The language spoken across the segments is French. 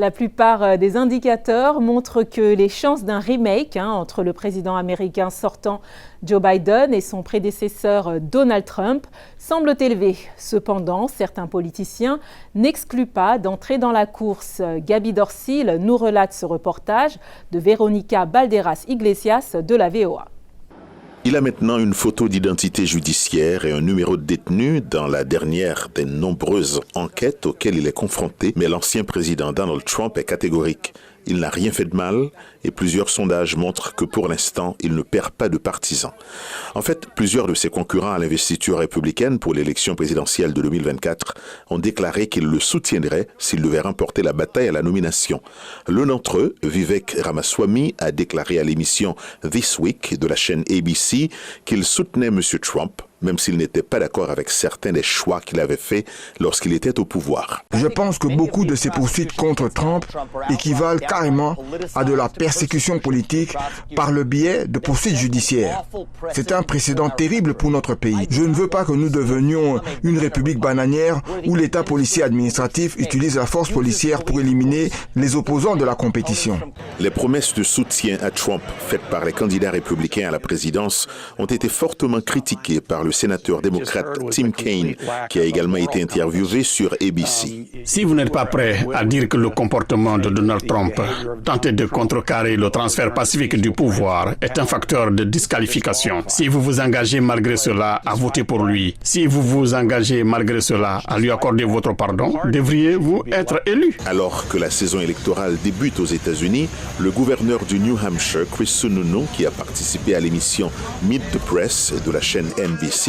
La plupart des indicateurs montrent que les chances d'un remake entre le président américain sortant Joe Biden et son prédécesseur Donald Trump semblent élevées. Cependant, certains politiciens n'excluent pas d'entrer dans la course. Gaby Dorsil nous relate ce reportage de Verónica Balderas Iglesias de la VOA. Il a maintenant une photo d'identité judiciaire et un numéro de détenu dans la dernière des nombreuses enquêtes auxquelles il est confronté, mais l'ancien président Donald Trump est catégorique. Il n'a rien fait de mal et plusieurs sondages montrent que pour l'instant, il ne perd pas de partisans. En fait, plusieurs de ses concurrents à l'investiture républicaine pour l'élection présidentielle de 2024 ont déclaré qu'ils le soutiendraient s'il devait remporter la bataille à la nomination. L'un d'entre eux, Vivek Ramaswamy, a déclaré à l'émission This Week de la chaîne ABC qu'il soutenait M. Trump, même s'il n'était pas d'accord avec certains des choix qu'il avait faits lorsqu'il était au pouvoir. Je pense que beaucoup de ces poursuites contre Trump équivalent carrément à de la persécution politique par le biais de poursuites judiciaires. C'est un précédent terrible pour notre pays. Je ne veux pas que nous devenions une république bananière où l'État policier administratif utilise la force policière pour éliminer les opposants de la compétition. Les promesses de soutien à Trump faites par les candidats républicains à la présidence ont été fortement critiquées par le sénateur démocrate Tim Kaine, qui a également été interviewé sur ABC. Si vous n'êtes pas prêt à dire que le comportement de Donald Trump, tenter de contrecarrer le transfert pacifique du pouvoir, est un facteur de disqualification, si vous vous engagez malgré cela à voter pour lui, si vous vous engagez malgré cela à lui accorder votre pardon, devriez-vous être élu? Alors que la saison électorale débute aux États-Unis, le gouverneur du New Hampshire, Chris Sununu, qui a participé à l'émission Meet the Press de la chaîne NBC,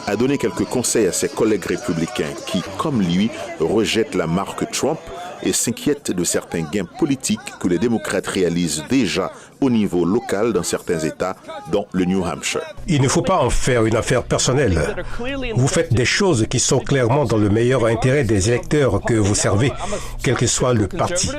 a donné quelques conseils à ses collègues républicains qui, comme lui, rejettent la marque Trump et s'inquiètent de certains gains politiques que les démocrates réalisent déjà au niveau local dans certains États, dont le New Hampshire. Il ne faut pas en faire une affaire personnelle. Vous faites des choses qui sont clairement dans le meilleur intérêt des électeurs que vous servez, quel que soit le parti.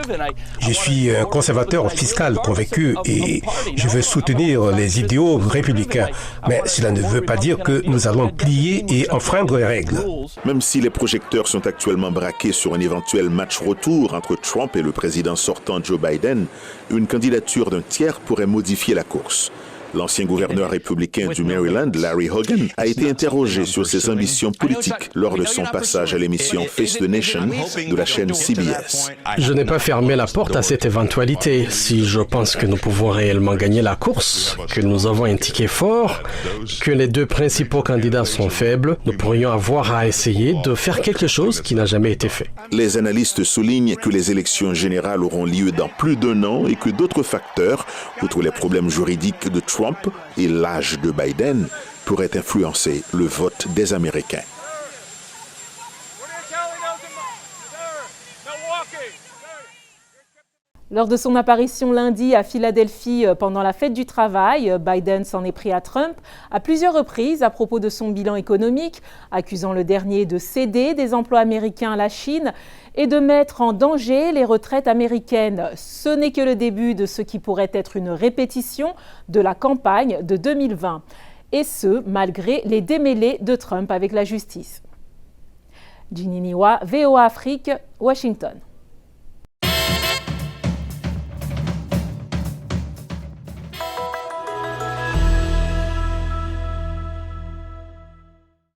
Je suis un conservateur fiscal convaincu et je veux soutenir les idéaux républicains. Mais cela ne veut pas dire que nous allons plier et enfreindre les règles. Même si les projecteurs sont actuellement braqués sur un éventuel match retour entre Trump et le président sortant Joe Biden, une candidature d'un tiers pourrait modifier la course. L'ancien gouverneur républicain du Maryland, Larry Hogan, a été interrogé sur ses ambitions politiques lors de son passage à l'émission Face the Nation de la chaîne CBS. Je n'ai pas fermé la porte à cette éventualité. Si je pense que nous pouvons réellement gagner la course, que nous avons un ticket fort, que les deux principaux candidats sont faibles, nous pourrions avoir à essayer de faire quelque chose qui n'a jamais été fait. Les analystes soulignent que les élections générales auront lieu dans plus d'un an et que d'autres facteurs, outre les problèmes juridiques de Trump et l'âge de Biden, pourraient influencer le vote des Américains. Lors de son apparition lundi à Philadelphie pendant la fête du travail, Biden s'en est pris à Trump à plusieurs reprises à propos de son bilan économique, accusant le dernier de céder des emplois américains à la Chine et de mettre en danger les retraites américaines. Ce n'est que le début de ce qui pourrait être une répétition de la campagne de 2020. Et ce, malgré les démêlés de Trump avec la justice. Ginny Niwa, VOA Afrique, Washington.